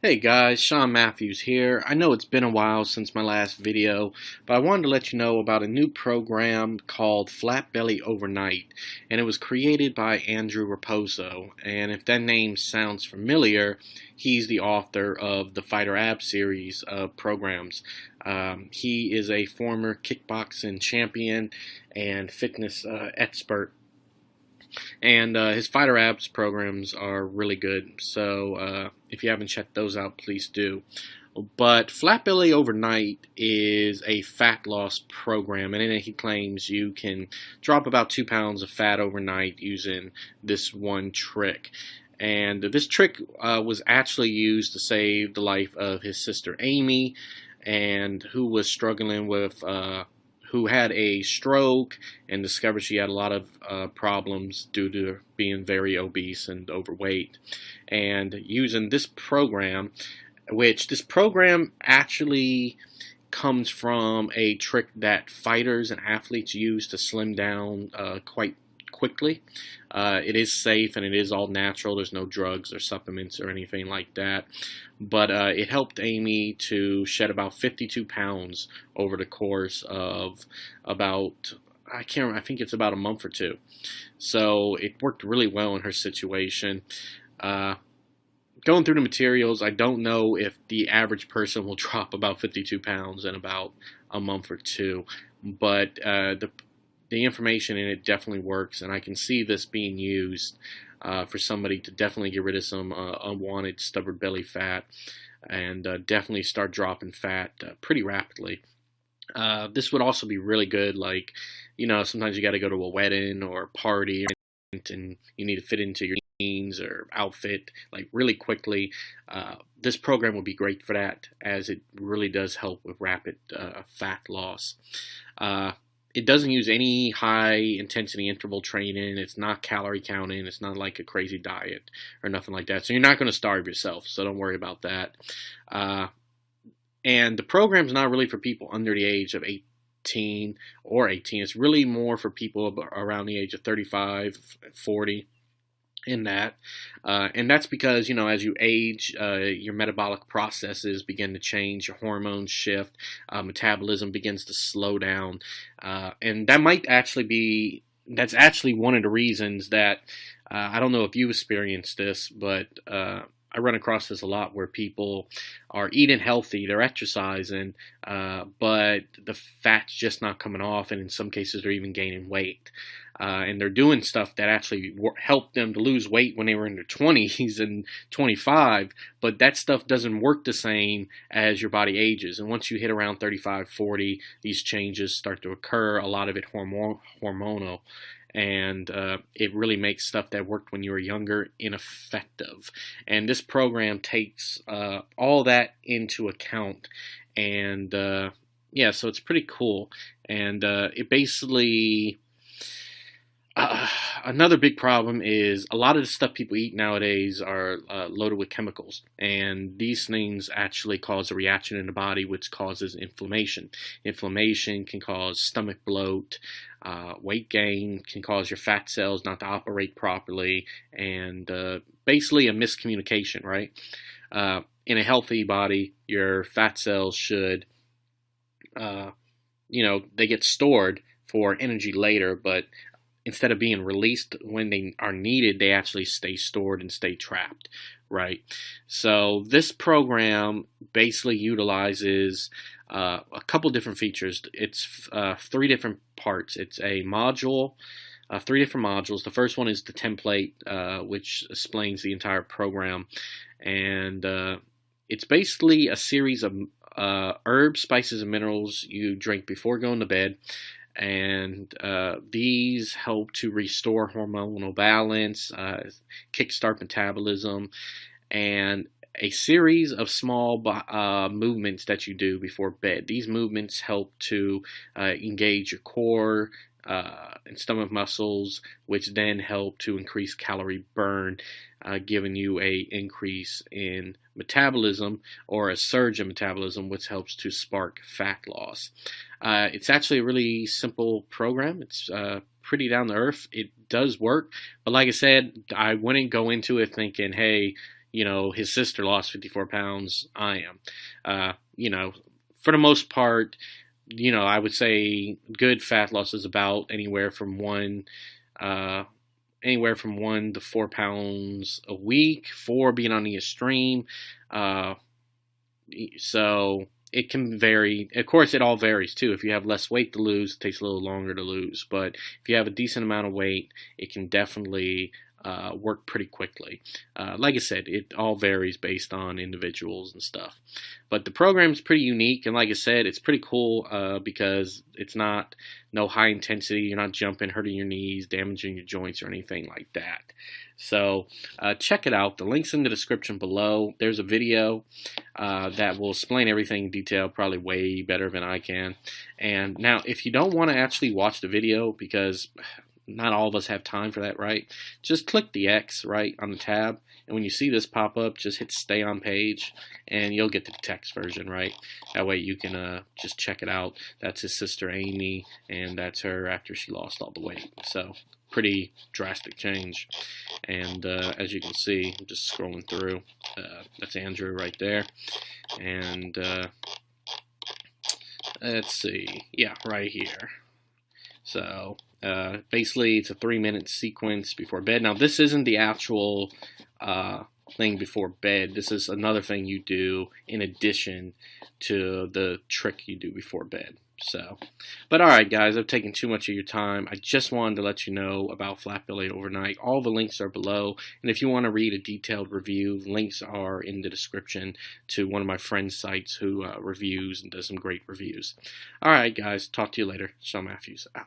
Hey guys, Sean Matthews here. I know it's been a while since my last video, but I wanted to let you know about a new program called Flat Belly Overnight, and it was created by Andrew Raposo. And if that name sounds familiar, he's the author of the Fighter Ab series of programs. He is a former kickboxing champion and fitness expert. And his Fighter Abs programs are really good. So if you haven't checked those out, please do. But Flat Belly Overnight is a fat loss program, and in it he claims you can drop about 2 pounds of fat overnight using this one trick. And this trick was actually used to save the life of his sister Amy, and who was struggling with who had a stroke and discovered she had a lot of problems due to being very obese and overweight. And using this program, which this program actually comes from a trick that fighters and athletes use to slim down quite quickly. It is safe and it is all natural. There's no drugs or supplements or anything like that. But it helped Amy to shed about 52 pounds over the course of about, I think it's about a month or two. So it worked really well in her situation. Going through the materials, I don't know if the average person will drop about 52 pounds in about a month or two, but the information in it definitely works, and I can see this being used for somebody to definitely get rid of some unwanted stubborn belly fat and definitely start dropping fat pretty rapidly. This would also be really good, like, sometimes you got to go to a wedding or a party and you need to fit into your jeans or outfit like really quickly. This program would be great for that, as it really does help with rapid fat loss. It doesn't use any high intensity interval training. It's not calorie counting. It's not like a crazy diet or nothing like that. So you're not going to starve yourself. So don't worry about that. And the program's not really for people under the age of 18 or 18. It's really more for people around the age of 35, 40. In that, and that's because, as you age, your metabolic processes begin to change, your hormones shift, metabolism begins to slow down, and that's actually one of the reasons that I don't know if you experienced this, but I run across this a lot, where people are eating healthy, they're exercising, but the fat's just not coming off, and in some cases they're even gaining weight. And they're doing stuff that actually helped them to lose weight when they were in their 20s and 25, but that stuff doesn't work the same as your body ages. And once you hit around 35, 40, these changes start to occur, a lot of it hormonal. And it really makes stuff that worked when you were younger ineffective. And this program takes all that into account. And yeah, so it's pretty cool. And it basically... another big problem is a lot of the stuff people eat nowadays are loaded with chemicals, and these things actually cause a reaction in the body which causes inflammation. Inflammation can cause stomach bloat, weight gain, can cause your fat cells not to operate properly, and basically a miscommunication, right? In a healthy body, your fat cells should, they get stored for energy later, but instead of being released when they are needed, they actually stay stored and stay trapped, right? So this program basically utilizes a couple different features. It's 3 different parts. It's a module, 3 different modules. The first one is the template, which explains the entire program. And it's basically a series of herbs, spices, and minerals you drink before going to bed. And these help to restore hormonal balance, kickstart metabolism, and a series of small movements that you do before bed. These movements help to engage your core and stomach muscles, which then help to increase calorie burn, giving you a increase in metabolism, or a surge in metabolism, which helps to spark fat loss. It's actually a really simple program. It's pretty down to earth. It does work, but like I said, I wouldn't go into it thinking, hey, his sister lost 54 pounds. I am. For the most part, I would say good fat loss is about anywhere from 1 to 4 pounds a week, 4 being on the extreme. So it can vary. Of course, it all varies too. If you have less weight to lose, it takes a little longer to lose. But if you have a decent amount of weight, it can definitely work pretty quickly. Like I said, it all varies based on individuals and stuff. But the program is pretty unique, and like I said, it's pretty cool because it's no high intensity. You're not jumping, hurting your knees, damaging your joints, or anything like that. So check it out. The link's in the description below. There's a video that will explain everything in detail, probably way better than I can. And now, if you don't want to actually watch the video, because not all of us have time for that, right? Just click the X, right, on the tab, and when you see this pop up, just hit stay on page, and you'll get the text version, right? That way you can just check it out. That's his sister Amy, and that's her after she lost all the weight. So pretty drastic change. And as you can see, I'm just scrolling through. That's Andrew right there, and let's see, yeah, right here. So basically, it's a 3-minute sequence before bed. Now, this isn't the actual thing before bed. This is another thing you do in addition to the trick you do before bed. So, but alright guys, I've taken too much of your time. I just wanted to let you know about Flat Belly Overnight. All the links are below, and if you want to read a detailed review, links are in the description to one of my friends' sites who reviews and does some great reviews. Alright guys, talk to you later. Sean Matthews out.